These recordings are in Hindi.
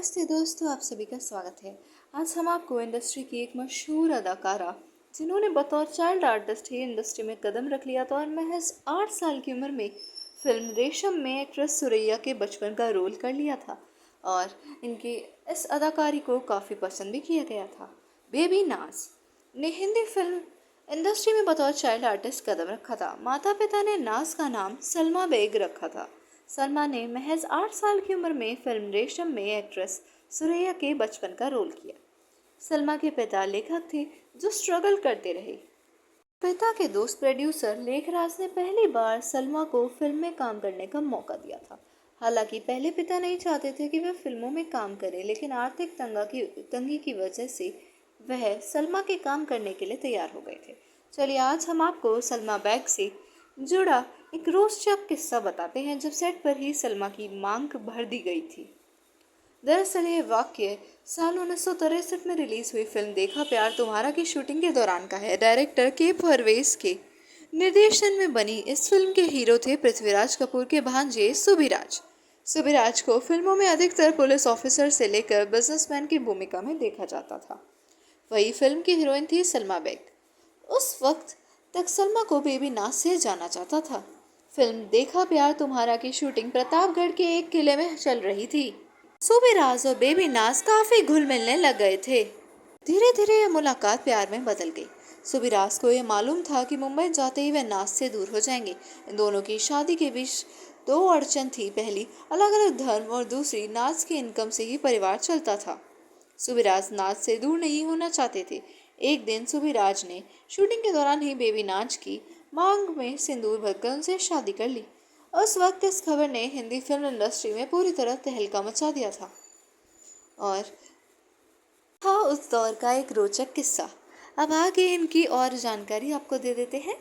नमस्ते दोस्तों, आप सभी का स्वागत है। आज हम आपको इंडस्ट्री की एक मशहूर अदाकारा जिन्होंने बतौर चाइल्ड आर्टिस्ट ही इंडस्ट्री में कदम रख लिया था और महज 8 साल की उम्र में फिल्म रेशम में एक्ट्रेस सुरैया के बचपन का रोल कर लिया था और इनकी इस अदाकारी को काफ़ी पसंद भी किया गया था। बेबी नाज ने हिंदी फिल्म इंडस्ट्री में बतौर चाइल्ड आर्टिस्ट कदम रखा था। माता पिता ने नाज का नाम सलमा बेग रखा था। सलमा ने महज 8 साल की उम्र में फिल्म रेशम में एक्ट्रेस सुरैया के बचपन का रोल किया। सलमा के पिता लेखक थे जो स्ट्रगल करते रहे। पिता के दोस्त प्रोड्यूसर लेखराज ने पहली बार सलमा को फिल्म में काम करने का मौका दिया था। हालांकि पहले पिता नहीं चाहते थे कि वह फिल्मों में काम करे, लेकिन आर्थिक तंगी की वजह से वह सलमा के काम करने के लिए तैयार हो गए थे। चलिए आज हम आपको सलमा बैग से जुड़ा एक रोचक किस्सा बताते हैं जब सेट पर ही सलमा की मांग भर दी गई थी। दरअसल ये वाक्य साल 1963 में रिलीज हुई फिल्म देखा प्यार तुम्हारा की शूटिंग के दौरान का है। डायरेक्टर के परवेज के निर्देशन में बनी इस फिल्म के हीरो थे पृथ्वीराज कपूर के भांजे सुबिराज। सुबिराज को फिल्मों में अधिकतर पुलिस ऑफिसर से लेकर बिजनेसमैन की भूमिका में देखा जाता था। वही फिल्म की हीरोइन थी सलमा बेग। उस वक्त तक सलमा को बेबी नाज से जाना जाता था। फिल्म देखा प्यार तुम्हारा की शूटिंग प्रतापगढ़ के एक किले में चल रही थी। सुबेराज और बेबी नाज काफी घुल मिलने लग गए थे। धीरे धीरे यह मुलाकात प्यार में बदल गई। सुबेराज को यह मालूम था कि मुंबई जाते ही वह नाज से दूर हो जाएंगे। इन दोनों की शादी के बीच दो अड़चन थी। पहली, अलग अलग धर्म और दूसरी, नाज की इनकम से ही परिवार चलता था। सुबेराज नाज से दूर नहीं होना चाहते थे। एक दिन सुबेराज ने शूटिंग के दौरान ही बेबी नाज की मांग में सिंदूर भरकर उनसे शादी कर ली। उस वक्त इस खबर ने हिंदी फिल्म इंडस्ट्री में पूरी तरह तहलका मचा दिया था और था उस दौर का एक रोचक किस्सा। अब आगे इनकी और जानकारी आपको दे देते हैं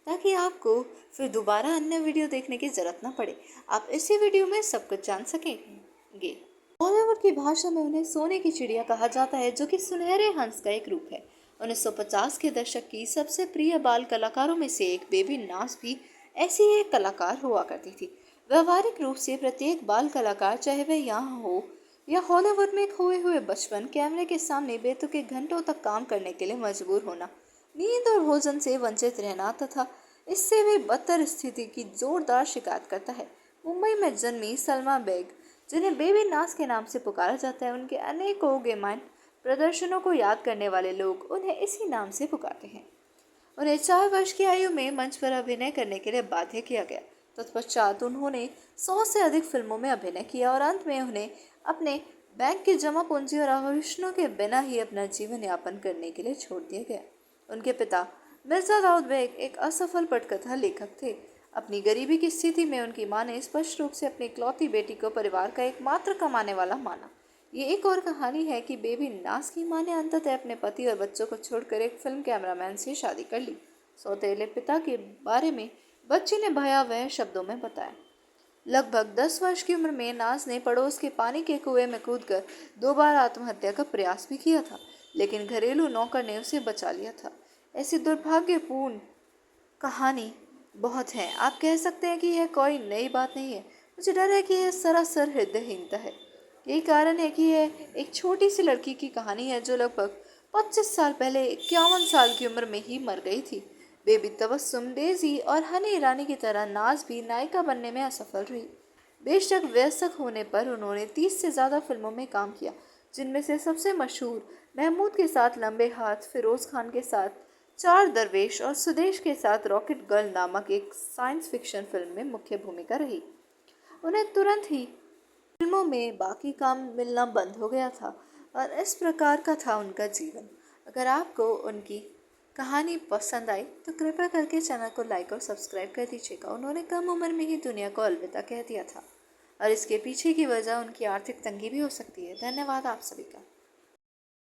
ताकि आपको फिर दोबारा अन्य वीडियो देखने की जरूरत ना पड़े। आप इसी वीडियो में सब कुछ जान सकेंगे। बॉलीवुड की भाषा में उन्हें सोने की चिड़िया कहा जाता है, जो कि सुनहरे हंस का एक रूप है। 1950 के दशक की सबसे प्रिय बाल कलाकारों में से एक बेबी नाज भी ऐसी ही एक कलाकार हुआ करती थी। व्यवहारिक रूप से प्रत्येक बाल कलाकार, चाहे वह यहाँ हो या हॉलीवुड में खोए हुए बचपन, कैमरे के सामने बेतुके घंटों तक काम करने के लिए मजबूर होना, नींद और भोजन से वंचित रहना तथा इससे भी बदतर स्थिति की जोरदार शिकायत करता है। मुंबई में जन्मी सलमा बेग, जिन्हें बेबी नाज के नाम से पुकारा जाता है, उनके अनेकों गेमाइन प्रदर्शनों को याद करने वाले लोग उन्हें इसी नाम से पुकारते हैं। उन्हें 4 वर्ष की आयु में मंच पर अभिनय करने के लिए बाध्य किया गया। तत्पश्चात उन्होंने 100 से अधिक फिल्मों में अभिनय किया और अंत में उन्हें अपने बैंक की जमा पूंजी और आभूषणों के बिना ही अपना जीवन यापन करने के लिए छोड़ दिया गया। उनके पिता मिर्जा दाऊद बेग एक असफल पटकथा लेखक थे। अपनी गरीबी की स्थिति में उनकी मां ने स्पष्ट रूप से अपनी इकलौती बेटी को परिवार का एकमात्र कमाने वाला माना। ये एक और कहानी है कि बेबी नाज की मां ने अंततः अपने पति और बच्चों को छोड़कर एक फिल्म कैमरामैन से शादी कर ली। सौतेले पिता के बारे में बच्ची ने भयावह शब्दों में बताया। लगभग 10 वर्ष की उम्र में नाज ने पड़ोस के पानी के कुएं में कूदकर 2 बार आत्महत्या का प्रयास भी किया था, लेकिन घरेलू नौकर ने उसे बचा लिया था। ऐसी दुर्भाग्यपूर्ण कहानी बहुत है। आप कह सकते हैं कि यह कोई नई बात नहीं है। मुझे डर है कि यह सरासर हृदयहीनता है। यही कारण है कि यह एक छोटी सी लड़की की कहानी है जो लगभग 25 साल पहले 51 साल की उम्र में ही मर गई थी। बेबी तबस्सुम, डेजी और हनी ईरानी की तरह नाज भी नायिका बनने में असफल रही। बेशक वयस्क होने पर उन्होंने 30 से ज़्यादा फिल्मों में काम किया, जिनमें से सबसे मशहूर महमूद के साथ लंबे हाथ, फिरोज खान के साथ चार दरवेश और सुदेश के साथ रॉकेट गर्ल नामक एक साइंस फिक्शन फिल्म में मुख्य भूमिका रही। उन्हें तुरंत ही फिल्मों में बाकी काम मिलना बंद हो गया था और इस प्रकार का था उनका जीवन। अगर आपको उनकी कहानी पसंद आई तो कृपया करके चैनल को लाइक और सब्सक्राइब कर दीजिएगा। उन्होंने कम उम्र में ही दुनिया को अलविदा कह दिया था और इसके पीछे की वजह उनकी आर्थिक तंगी भी हो सकती है। धन्यवाद आप सभी का।